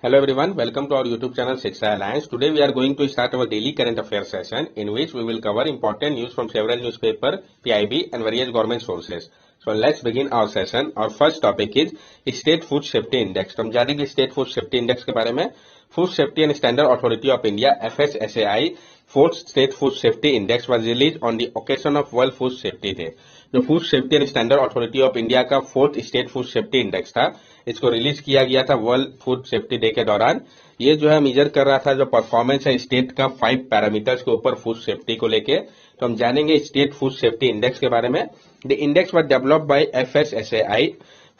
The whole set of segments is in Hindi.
Hello everyone, welcome to our YouTube channel Shiksha Alliance. Today we are going to start our daily current affairs session in which we will cover important news from several newspaper, PIB and various government sources. So let's begin our session. Our first topic is State Food Safety Index. तो हम जानेंगे State Food Safety Index के बारे में. Food Safety and Standard Authority of India FSSAI Fourth State Food Safety Index was released on the occasion of World Food Safety Day. जो food safety and standard authority of India का fourth state food safety index था, इसको रिलीज किया गया था वर्ल्ड फूड सेफ्टी डे के दौरान. ये जो है मेजर कर रहा था जो परफॉर्मेंस है स्टेट का 5 पैरामीटर्स के ऊपर फूड सेफ्टी को लेके. तो हम जानेंगे स्टेट फूड सेफ्टी इंडेक्स के बारे में. The index was developed by FSSAI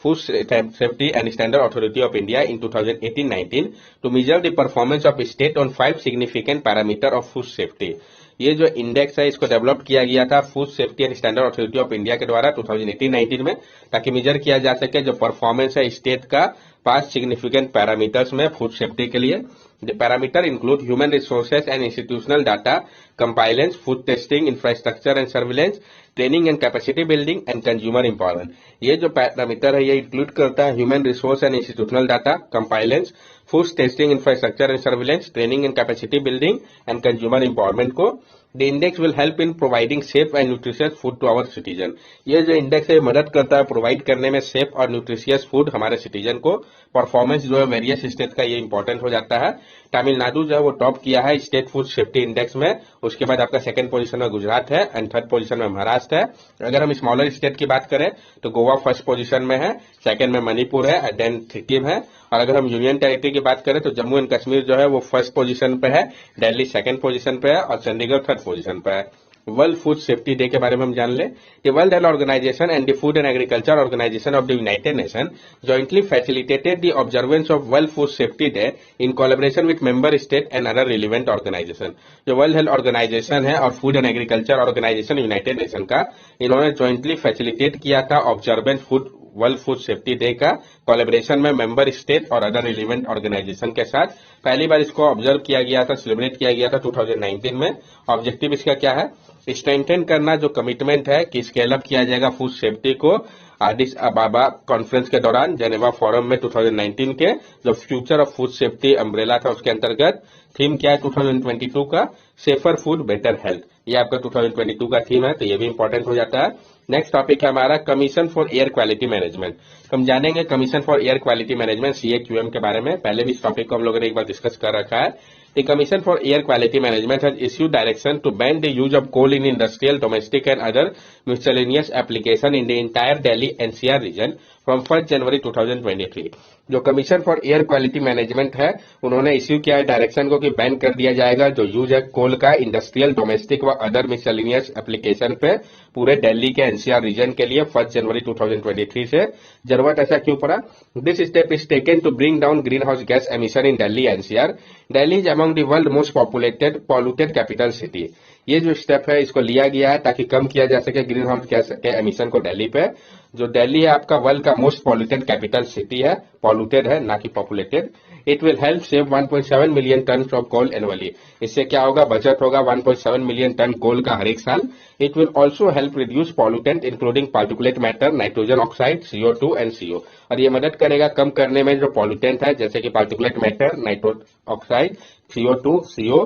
Food Safety and Standard Authority of India in 2018-19 to measure the performance of state on 5 significant parameters of food safety. ये जो इंडेक्स है इसको डेवलप किया गया था food safety and standard authority of India के द्वारा 2018-19 में, ताकि मेजर किया जा सके जो परफॉर्मेंस है स्टेट का 5 सिग्निफिकेंट पैरामीटर्स में फूड सेफ्टी के लिए. The parameter include human resources and institutional data, compliance, food testing, infrastructure and surveillance, training and capacity building and consumer empowerment. ये जो पैरामीटर है ये इंक्लूड करता है human resource and institutional data, compliance, food testing, infrastructure and surveillance, training and capacity building and consumer empowerment को. The index will help in providing safe and nutritious food to our citizen. ये जो इंडेक्स है मदद करता है प्रोवाइड करने में सेफ और न्यूट्रिशियस फूड हमारे सिटीजन को. परफॉर्मेंस जो है वेरियस स्टेट का ये इंपॉर्टेंट हो जाता है. तमिलनाडु जो है वो टॉप किया है स्टेट फूड सेफ्टी इंडेक्स में. उसके बाद आपका सेकंड पोजीशन में गुजरात है एंड थर्ड पोजीशन में महाराष्ट्र है. अगर हम स्मॉलर स्टेट की बात करें तो गोवा फर्स्ट पोजीशन में है, सेकंड में मणिपुर है एंड देन सिक्किम है. और अगर हम यूनियन टेरिटरी की बात करें तो जम्मू एंड कश्मीर जो है वो फर्स्ट पोजीशन पे है, दिल्ली सेकंड पोजीशन पे है और चंडीगढ़ थर्ड पोजीशन पे है. वर्ल्ड फूड सेफ्टी डे के बारे में हम जान ले. The World Health Organization and the Food and Agriculture Organization of the United Nation jointly facilitated the observance of World Food Safety Day in collaboration with member state and other relevant organization. जो वर्ल्ड हेल्थ ऑर्गेनाइजेशन है और Food and Agriculture Organization United Nation का, इन्होंने जॉइंटली फैसिलिटेट किया था observance food World Food Safety Day का कोलैबोरेशन में मेंबर स्टेट और अदर रिलेवेंट ऑर्गेनाइजेशन के साथ. पहली बार इसको ऑब्जर्व किया गया था, सेलिब्रेट किया गया था 2019 में. ऑब्जेक्टिव इसका क्या है? स्ट्रेंथन करना जो कमिटमेंट है कि स्केल अप किया जाएगा फूड सेफ्टी को एडिस अबाबा कॉन्फ्रेंस के दौरान जेनेवा फोरम में 2019 के जो future of food safety umbrella था उसके अंतर्गत. थीम क्या है 2022 का? Safer food better health. ये आपका 2022 का थीम है, तो ये भी इंपॉर्टेंट हो जाता है. नेक्स्ट टॉपिक है हमारा commission for air quality management. हम जानेंगे commission for air quality management CAQM के बारे में. पहले भी इस टॉपिक को हम लोगों ने एक बार डिस्कस कर रखा है. The Commission for Air Quality Management has issued direction to ban the use of coal in industrial, domestic and other miscellaneous application in the entire Delhi NCR region from 1st January 2023. जो commission for air quality management है उन्होंने इश्यू किया है डायरेक्शन को कि बैन कर दिया जाएगा जो यूज है कोल का इंडस्ट्रियल, डोमेस्टिक व अदर मिसलिनियस एप्लीकेशन पे पूरे दिल्ली के NCR रीजन के लिए 1 जनवरी 2023 से. जरूरत ऐसा क्यों पड़ा? This step is taken to bring down green house gas emission in Delhi NCR. Delhi is among the world most polluted capital city. ये जो स्टेप है इसको लिया गया है ताकि कम किया जा सके ग्रीन हाउस गैस के एमिशन को दिल्ली पे. जो दिल्ली है आपका वर्ल्ड का मोस्ट पॉल्यूटेड कैपिटल सिटी है, पॉल्यूटेड है ना कि populated. It will help save 1.7 million ton of coal annually. इससे क्या होगा? बचत होगा 1.7 मिलियन टन कोल का हर एक साल. It will also help reduce pollutant including particulate matter, nitrogen oxide, CO2 and CO. और ये मदद करेगा कम करने में जो पॉल्यूटेंट है जैसे कि particulate matter, nitrogen oxide, CO2, CO.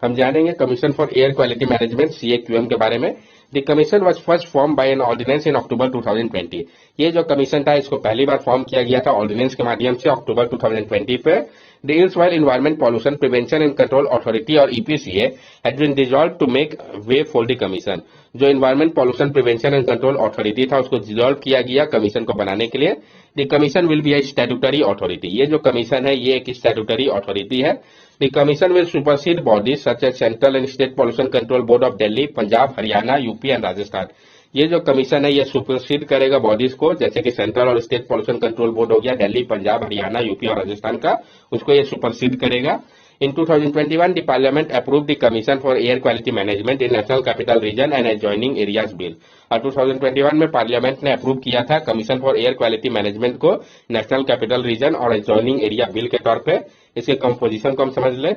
हम जानेंगे commission for air quality management CAQM के बारे में. The commission was first form by an ordinance in October 2020. ये जो कमीशन था इसको पहली बार फॉर्म किया गया था ऑर्डिनेंस के माध्यम से अक्टूबर 2020 पे. The erstwhile environment pollution prevention and control authority और EPCA has been dissolve to make way for the commission. जो environment pollution prevention and control authority था उसको डिसॉल्व किया गया कमीशन को बनाने के लिए. The commission will be A statutory authority. ये जो कमीशन है ये एक स्टैट्यूटरी अथॉरिटी है. The Commission will supersede bodies such as Central and State Pollution Control Board of Delhi, Punjab, Haryana, UP and Rajasthan. ये जो कमीशन है ये सुपरसीड करेगा बॉडीज को जैसे कि सेंट्रल और स्टेट पॉल्यूशन कंट्रोल बोर्ड हो गया दिल्ली, पंजाब, हरियाणा, यूपी और राजस्थान का, उसको ये सुपरसीड करेगा. In 2021, the Parliament approved the Commission for Air Quality Management in National Capital Region and Adjoining Areas Bill. और 2021 में पार्लियामेंट ने अप्रूव किया था commission for air quality management को नेशनल कैपिटल रीजन और एडजॉइनिंग एरिया बिल के तौर पे. इसके कंपोजिशन को हम समझ ले.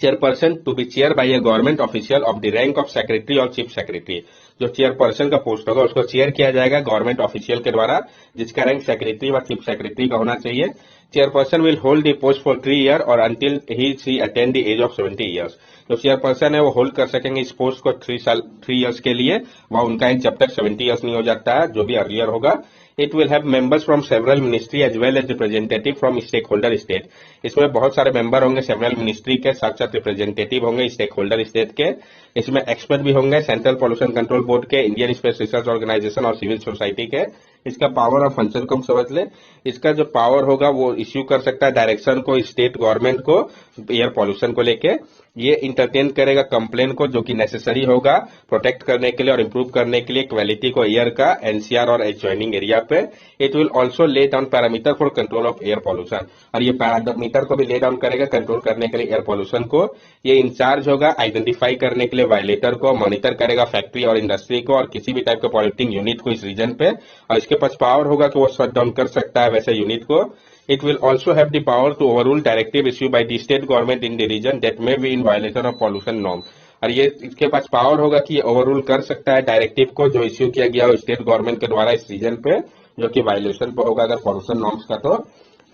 Chairperson to be chair by a government official of the rank of secretary और चीफ सेक्रेटरी. जो चेयरपर्सन का पोस्ट होगा उसको चेयर किया जाएगा गवर्नमेंट ऑफिशियल के द्वारा, जिसका रैंक सेक्रेटरी व चीफ सेक्रेटरी का होना चाहिए। Chairperson will hold the post for 3 year और until he she attend the age of 70 years. जो चेयरपर्सन है वो होल्ड कर सकेंगे इस पोस्ट को 3 ईयर्स के लिए, वह उनका एज जब तक 70 ईयर्स नहीं हो जाता है, जो भी अर्लियर होगा। It will have members from several ministry as well as representative from stakeholder state। इसमें बहुत सारे मेंबर होंगे सेवरल मिनिस्ट्री के, साथ साथ रिप्रेजेंटेटिव होंगे स्टेक होल्डर स्टेट के। इसमें एक्सपर्ट भी होंगे सेंट्रल पॉल्यूशन कंट्रोल बोर्ड के, इंडियन स्पेस रिसर्च ऑर्गेनाइजेशन और सिविल सोसाइटी के। इसका पावर और फंक्शन को हम समझ ले। इसका जो पावर होगा वो इश्यू कर सकता है डायरेक्शन को स्टेट गवर्नमेंट को एयर पॉल्यूशन को लेके। ये इंटरटेन करेगा कंप्लेन को जो कि नेसेसरी होगा प्रोटेक्ट करने के लिए और इंप्रूव करने के लिए क्वालिटी को एयर का एनसीआर और एडजॉइनिंग एरिया पे। It will also lay down parameter for control of air pollution, और ये पैरामीटर को भी ले डाउन करेगा कंट्रोल करने के लिए एयर पॉल्यूशन को। ये इंचार्ज होगा आइडेंटिफाई करने के लिए वायलेटर को, मॉनिटर करेगा फैक्ट्री और इंडस्ट्री को और किसी भी टाइप के पॉल्यूटिंग यूनिट को इस रीजन पे, और इसके पास पावर होगा कि वो शट डाउन कर सकता है वैसे यूनिट को। It will also have the power to overrule directive issued by the state government in the region that may be in violation of pollution norm। और ये इसके पास पावर होगा कि ये ओवररूल कर सकता है डायरेक्टिव को जो इश्यू किया गया हो स्टेट गवर्नमेंट के द्वारा इस रीजन पे, जो कि वायलेशन पे होगा अगर पॉल्यूशन नॉर्म्स का। तो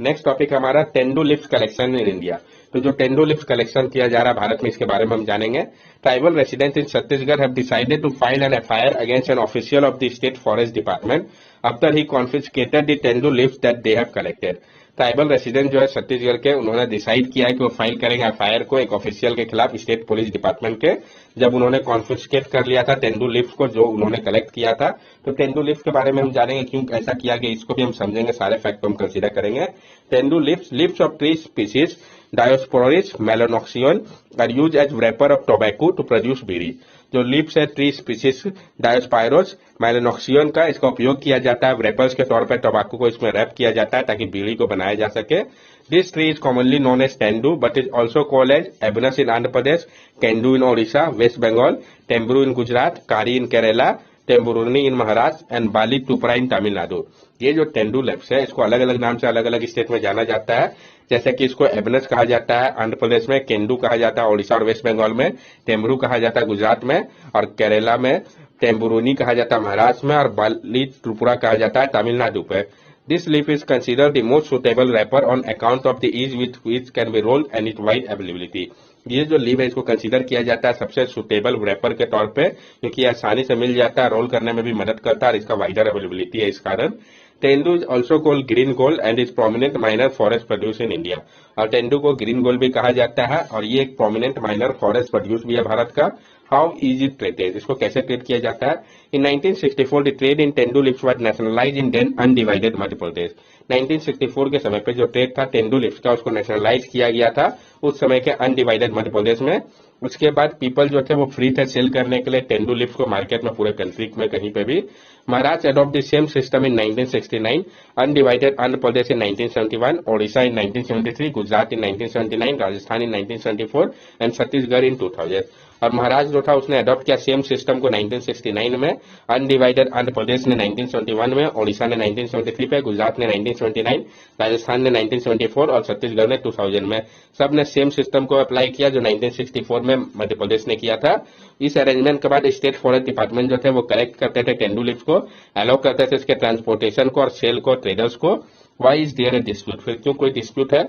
नेक्स्ट टॉपिक हमारा tendu lips collection in India. तो जो टेंडू लिप्स कलेक्शन किया जा रहा है भारत में, इसके बारे में हम जानेंगे। Tribal residents in Chhattisgarh have decided to file an FIR against an official of the state forest department after he confiscated the tendu leaves that they have collected. Tribal resident जो है छत्तीसगढ़ के, उन्होंने डिसाइड किया है कि वो फाइल करेंगे एफआईआर को एक ऑफिशियल के खिलाफ स्टेट पुलिस डिपार्टमेंट के, जब उन्होंने कॉन्फिस्केट कर लिया था तेंदू लिप्स को जो उन्होंने कलेक्ट किया था। तो तेंदू लिप्स के बारे में हम जानेंगे क्यों ऐसा किया गया, इसको भी हम समझेंगे, सारे फैक्ट को हम कंसीडर करेंगे। Tendu leaves of tree species Diospyros melanoxylon are use as wrapper of tobacco to produce bidi. जो लिप्स है ट्री स्पीसीज डायोस्पायरोस मेलानोक्सियन का, इसका उपयोग किया जाता है रेपर्स के तौर पर, टोबैको को इसमें रैप किया जाता है ताकि बीड़ी को बनाया जा सके। This tree is commonly known as tendu but is also called as abnus in Andhra Pradesh, kendu in Odisha West Bengal, tembru in Gujarat, kari in Kerala, tembhurni in Maharashtra and bali tupra in Tamil Nadu. ये जो तेंदू लिप्स है इसको अलग अलग नाम से अलग अलग स्टेट में जाना जाता है, जैसे कि इसको एबनस कहा जाता है आंध्र प्रदेश में, केंडू कहा जाता है ओडिशा और वेस्ट बंगाल में, टेम्ब्रू कहा जाता है गुजरात में और केरला में, टेम्बुरुनी कहा जाता है महाराष्ट्र में और बाली त्रिपुरा कहा जाता है तमिलनाडु पे। This leaf is considered the most suitable wrapper on account of the ease with which can be rolled and its wide availability। ये जो लीव है इसको कंसीडर किया जाता है सबसे सुटेबल रैपर के तौर पे, क्योंकि आसानी से मिल जाता है, रोल करने में भी मदद करता है और इसका वाइडर अवेलेबिलिटी है इस कारण। Tendu is also called green gold and is prominent minor forest produce in India. और तेंदू को ग्रीन गोल्ड भी कहा जाता है और ये एक प्रोमिनेंट माइनर फॉरेस्ट प्रोड्यूस भी है भारत का। हाउ इज इट ट्रेडेड, इसको कैसे ट्रेड किया जाता है। In 1964 the trade in tendu leaves was nationalised in then undivided Madhya Pradesh. 1964 के समय पे जो ट्रेड था तेंदू लिप्स का उसको नेशनलाइज किया गया था उस समय के अनडिवाइडेड मध्य प्रदेश में। उसके बाद पीपल जो थे वो फ्री थे सेल करने के लिए तेंदू लिप्स को मार्केट में पूरे कंट्री में कहीं पे भी। Maharashtra adopt the same system in 1969, undivided Andhra Pradesh in 1971, Odisha in 1973, Gujarat in 1979, Rajasthan in 1974 and Chhattisgarh in 2000। और महाराष्ट्र जो था उसने अडॉप्ट किया सेम सिस्टम को 1969 में, अनडिवाइडेड आंध्र प्रदेश ने 1971 में, ओडिशा ने 1973 पे, गुजरात ने 1979, राजस्थान ने 1974 और छत्तीसगढ़ ने 2000 में। सब ने सेम सिस्टम को अप्लाई किया जो 1964 में मध्य प्रदेश ने किया था। इस अरेंजमेंट के बाद स्टेट फॉरेस्ट डिपार्टमेंट जो थे वो कलेक्ट करते थे तेंदू लिप्स को, अलाउ करते थे इसके ट्रांसपोर्टेशन को और सेल को ट्रेडर्स को। Why is there a dispute, फिर क्यों कोई डिस्प्यूट है।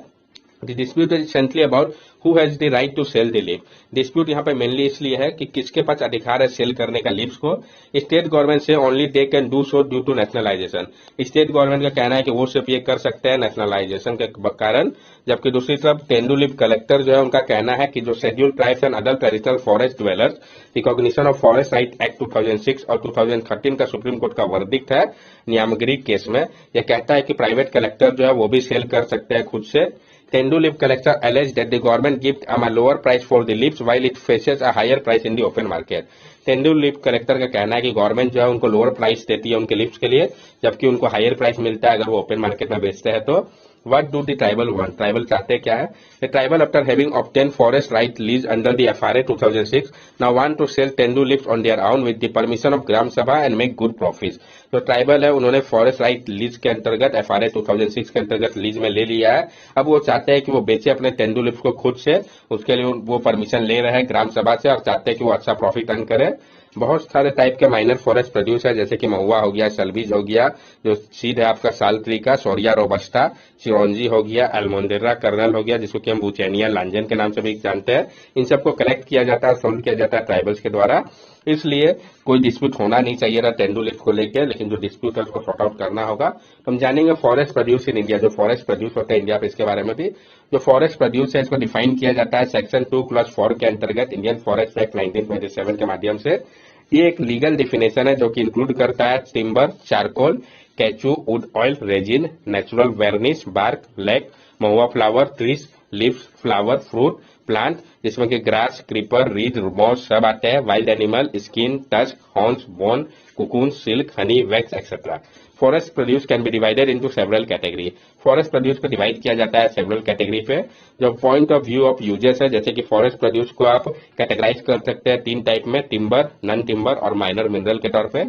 The dispute is essentially about who has the right to sell the leaf। Dispute यहाँ पे मेनली इसलिए है कि किसके पास अधिकार है सेल करने का लीव्स को। स्टेट गवर्नमेंट से only they can do so due to nationalization. State government का कहना है कि वो सिर्फ ये कर सकते हैं नेशनलाइजेशन के कारण, जबकि दूसरी तरफ तेंदू लिप कलेक्टर जो है उनका कहना है कि जो schedule tribes and other traditional forest dwellers recognition of forest right act 2006 और 2013 का सुप्रीम कोर्ट का वर्डिक्ट है नियामगिरी केस में, यह कहता है कि प्राइवेट कलेक्टर जो है वो भी सेल कर सकते हैं खुद से। Tendu leaf collector alleged that the government gives a lower price for the leaves while it faces a higher price in the open market। Tendu lip collector का कहना है कि गवर्नमेंट जो है उनको लोअर प्राइस देती है उनके लिप्स के लिए, जबकि उनको हायर प्राइस मिलता है अगर वो ओपन मार्केट में बेचते हैं तो। What do the tribal want? Tribal चाहते क्या है। The tribal after having obtained forest right lease under the FRA 2006 now want to sell tendu lips on their own with the permission of ग्राम सभा and make good profits। तो ट्राइबल है उन्होंने फॉरेस्ट राइट लीज के अंतर्गत FRA 2006 के अंतर्गत लीज में ले लिया है। अब वो चाहते हैं कि वो बेचे अपने तेंदू लिप्स को खुद से, उसके लिए वो परमिशन ले रहे हैं ग्राम सभा से और चाहते हैं कि वो अच्छा प्रॉफिट अर्न करे। बहुत सारे टाइप के माइनर फॉरेस्ट प्रोड्यूस है, जैसे कि महुआ हो गया, सल्वीज हो गया, जो सीड है आपका साल ट्री का, सोरिया रोबस्टा, चिरौंजी हो गया, अल्मोंडेरा कर्नल हो गया, जिसको कि हम बुचेनिया लांजन के नाम से भी जानते हैं। इन सबको कलेक्ट किया जाता है, सोल्ड किया जाता है ट्राइबल्स के द्वारा। इसलिए कोई डिस्प्यूट होना नहीं चाहिए था तेंदुलिप को लेकर, लेकिन जो डिस्प्यूट है उसको सॉर्ट आउट करना होगा। तो हम जानेंगे फॉरेस्ट प्रोड्यूस इन इंडिया, जो फॉरेस्ट प्रोड्यूस होता है इंडिया पे, इसके बारे में भी। जो फॉरेस्ट प्रोड्यूस है इसको डिफाइन किया जाता है सेक्शन 2 क्लॉज 4 के अंतर्गत इंडियन फॉरेस्ट एक्ट 1927 के माध्यम से। ये एक लीगल डिफिनेशन है जो कि इंक्लूड करता है timber, charcoal, catechu, wood oil, resin, natural varnish, bark, lac, mahua flower, trees, leaves, flower, fruit, plant, जिसमें कि ग्रास, क्रीपर, रीड, मॉस सब आते हैं, wild animal, skin, tusk, horns, bone, cocoon, silk, honey, wax etcetera. Forest produce can be divided into several category. Forest produce को डिवाइड किया जाता है सेवरल कैटेगरी पे। जो point of view of uses है, जैसे कि फॉरेस्ट प्रोड्यूस को आप कैटेगराइज कर सकते हैं 3 टाइप में, टिम्बर, नन टिम्बर और माइनर मिनरल के तौर पे।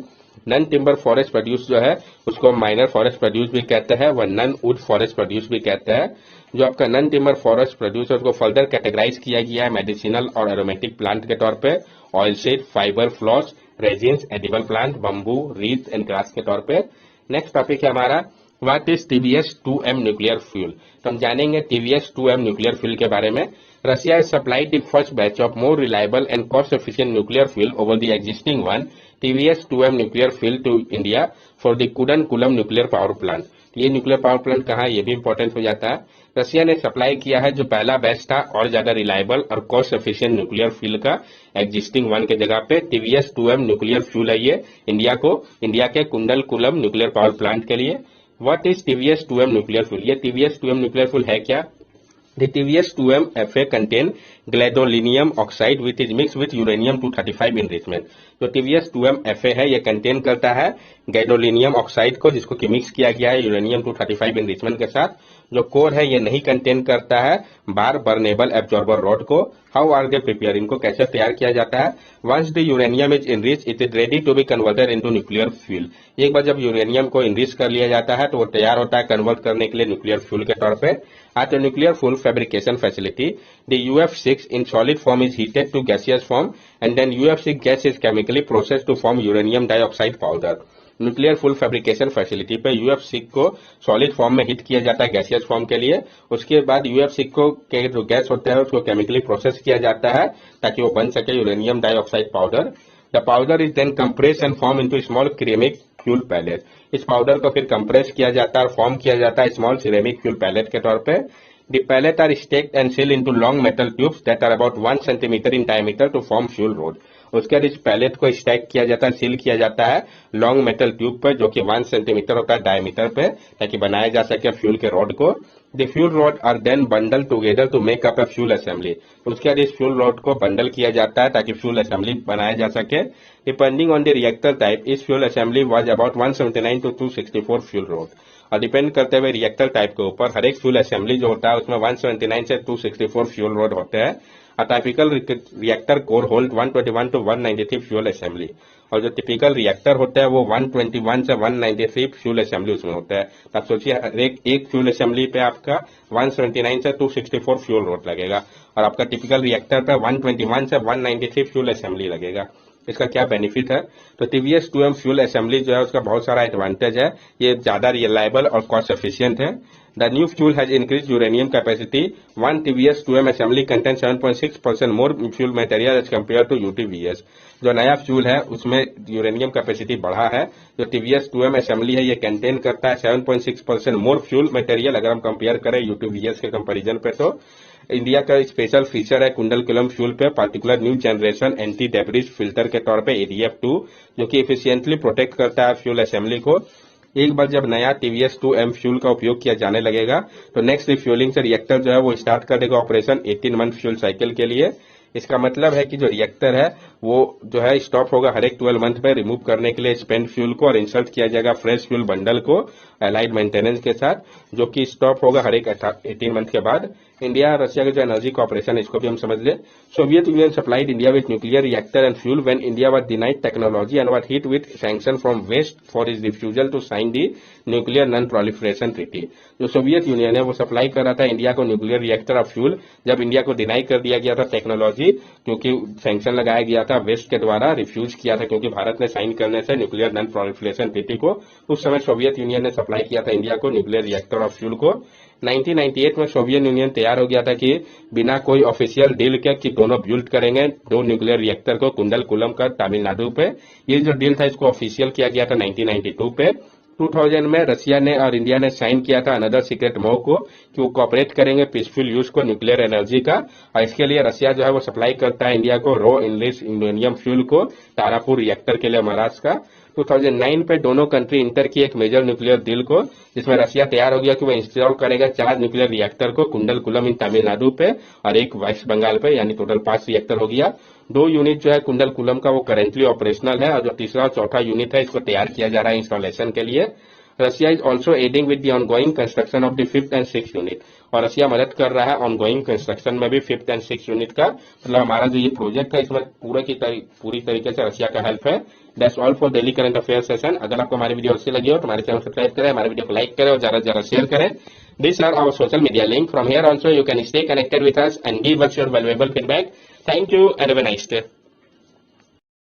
नन टिम्बर फॉरेस्ट प्रोड्यूस जो है उसको माइनर फॉरेस्ट प्रोड्यूस भी कहते हैं, वह नन वुड फॉरेस्ट प्रोड्यूस भी कहते हैं। जो आपका नन टिम्बर फॉरेस्ट प्रोड्यूस है उसको फर्दर कैटेगराइज किया गया है मेडिसिनल और एरोमेटिक प्लांट के तौर पे, oil seed, fibre, floss, resins, edible plant, bamboo, read and grass के तौर पे। नेक्स्ट टॉपिक है हमारा what is TBS-2M nuclear fuel. तो हम जानेंगे TBS-2M न्यूक्लियर फ्यूल के बारे में। Russia has supplied the first batch of more reliable and cost-efficient nuclear fuel over the existing one, TBS-2M nuclear fuel to India for the Kudankulam nuclear power plant। ये न्यूक्लियर पावर प्लांट कहाँ है, ये भी इंपॉर्टेंट हो जाता है। रशिया ने सप्लाई किया है जो पहला बैच था और ज्यादा रिलायबल और कॉस्ट एफिशिएंट न्यूक्लियर फ्यूल का एग्जिस्टिंग वन के जगह पे TBS-2M न्यूक्लियर फ्यूल है ये इंडिया के कुंडलकुलम न्यूक्लियर पावर प्लांट के लिए। What is TBS-2M nuclear fuel, ये TBS-2M न्यूक्लियर फ्यूल है क्या? The TBS-2M FA contain gadolinium oxide which is mixed with uranium-235 enrichment। जो TBS-2M FA है ये कंटेन करता है गैडोलिनियम ऑक्साइड को, जिसको कि मिक्स किया गया है यूरेनियम-235 एनरिचमेंट के साथ। जो कोर है ये नहीं कंटेन करता है बार बर्नेबल एब्जॉर्बर रॉड को। हाउ आर दे प्रिपेयर, इनको कैसे तैयार किया जाता है? Once the uranium is enrich it is ready to be converted into nuclear fuel. एक बार जब यूरेनियम को इनरिच कर लिया जाता है तो वो तैयार होता है कन्वर्ट करने के लिए न्यूक्लियर फ्यूल के तौर पे। At a nuclear fuel fabrication facility, the UF6 in solid form is heated to gaseous form and then UF6 gas is chemically processed to form uranium dioxide powder। Nuclear full fabrication facility पे UF6 को सॉलिड फॉर्म में हीट किया जाता है गैसियस फॉर्म के लिए। उसके बाद UF6 को के जो गैस होता है उसको केमिकली प्रोसेस किया जाता है ताकि वो बन सके uranium dioxide powder. The powder is then compress and form into small ceramic fuel pellet. इस पाउडर को फिर कंप्रेस किया जाता है और फॉर्म किया जाता है स्मॉल सिरेमिक फ्यूल पैलेट के तौर पे। The pellet are stacked and sealed into long metal tubes that are about 1 centimeter in diameter to form fuel rod। उसके बाद इस पैलेट को स्टैक किया जाता है, सील किया जाता है लॉन्ग मेटल ट्यूब पर जो कि 1 सेंटीमीटर होता है डायमीटर पे, ताकि बनाया जा सके फ्यूल के रॉड को। The fuel rod are then bundle together to make up a fuel assembly. उसके बाद इस फ्यूल रॉड को बंडल किया जाता है ताकि फ्यूल असेंबली बनाया जा सके। Depending on the reactor type इस fuel assembly was about 179 to 264 fuel rod. और डिपेंड करते हुए रिएक्टर टाइप के ऊपर हर एक फ्यूल असेंबली जो होता है उसमें 179 से 264 फ्यूल रॉड होते हैं। A typical reactor core hold 121 to 193 fuel assembly, और जो टिपिकल रिएक्टर होता है वो 121 से 193 फ्यूल असेंबली उसमें होता है। तो आप सोचिए हर एक फ्यूल असेंबली पे आपका 179 से 264 फ्यूल रोड लगेगा और आपका टिपिकल रिएक्टर पे 121 से 193 फ्यूल असेंबली लगेगा। इसका क्या बेनिफिट है? तो TBS-2M फ्यूल असेंबली जो है उसका बहुत सारा एडवांटेज है, ये ज्यादा रिलायबल और कॉस्ट एफिशिएंट है। The new fuel has increased uranium capacity. One TBS-2M assembly contains 7.6% more fuel material as compared to UTVS। जो नया फ्यूल है उसमें यूरेनियम कैपेसिटी बढ़ा है। जो TBS-2M असेंबली है ये कंटेन करता है 7.6% मोर फ्यूल मटेरियल अगर हम कंपेयर करें UTVS के कंपैरिजन पे। तो इंडिया का स्पेशल फीचर है कुंडलकुलम फ्यूल पे particular new generation anti debris filter के तौर पे ADF2, जो कि एफिशिएंटली प्रोटेक्ट करता है फ्यूल असेंबली को। एक बार जब नया TBS-2M फ्यूल का उपयोग किया जाने लगेगा तो नेक्स्ट रिफ्यूलिंग से रिएक्टर जो है वो स्टार्ट कर देगा ऑपरेशन 18 मंथ फ्यूल साइकिल के लिए। इसका मतलब है कि जो रिएक्टर है वो जो है स्टॉप होगा हर एक 12 मंथ में रिमूव करने के लिए स्पेंड फ्यूल को और इंसर्ट किया जाएगा फ्रेश फ्यूल बंडल को एलाइड मेंटेनेंस के साथ, जो कि स्टॉप होगा हर एक 18 मंथ के बाद। इंडिया रशिया का जो एनर्जी कॉपरेशन है इसको भी हम समझ ले। Soviet Union supplied India with nuclear reactor and fuel when India was denied technology and was hit with sanction from west for is refusal to sign the nuclear non proliferation treaty. जो सोवियत यूनियन है वो सप्लाई कर रहा था इंडिया को न्यूक्लियर रिएक्टर और फ्यूल, जब इंडिया को डिनाई कर दिया गया था टेक्नोलॉजी एनर्जी, क्योंकि सैंक्शन लगाया गया था वेस्ट के द्वारा, रिफ्यूज किया था क्योंकि भारत ने साइन करने से न्यूक्लियर नॉन प्रोलिफरेशन ट्रीटी को। उस समय सोवियत यूनियन ने सप्लाई किया था इंडिया को न्यूक्लियर रिएक्टर और फ्यूल को। 1998 में सोवियत यूनियन तैयार हो गया था कि बिना कोई ऑफिशियल डील के कि दोनों बिल्ड करेंगे 2 न्यूक्लियर रिएक्टर को कुंडलकुलम का तमिलनाडु पे। ये जो डील था इसको ऑफिशियल किया गया था 1992 पे। 2000 में रशिया ने और इंडिया ने साइन किया था अनदर सीक्रेट MOU को कि वो कॉपरेट करेंगे पीसफुल यूज को न्यूक्लियर एनर्जी का, और इसके लिए रशिया जो है वो सप्लाई करता है इंडिया को रॉ इनलेस यूरेनियम फ्यूल को तारापुर रिएक्टर के लिए महाराष्ट्र का। 2009 पे दोनों कंट्री इंटर की एक मेजर न्यूक्लियर डील को, जिसमें रशिया तैयार हो गया कि वो इंस्टॉल करेगा 4 न्यूक्लियर रिएक्टर को कुंडलकुलम इन तमिलनाडु पे और एक वेस्ट बंगाल पे, यानी टोटल 5 रिएक्टर हो गया। 2 यूनिट जो है कुंडलकुलम का वो करेंटली ऑपरेशनल है, और जो तीसरा और चौथा यूनिट है इसको तैयार किया जा रहा है इंस्टॉलेशन के लिए। Russia is also adding with the ongoing construction of the 5th and 6th unit, और रशिया मदद कर रहा है ऑनगोइंग कंस्ट्रक्शन में भी 5th एंड 6th यूनिट का। मतलब हमारा जो ये प्रोजेक्ट है इसमें पूरी तरीके से रशिया का हेल्प है। That's all for daily current affair session. अगर आपको हमारी वीडियो अच्छी लगी हो तो हमारे चैनल सब्सक्राइब करें, हमारे वीडियो को लाइक करें और ज्यादा से ज्यादा शेयर करें। This are our social media link. From here also you can stay connected with us and give us your valuable feedback. Thank you and have a nice day.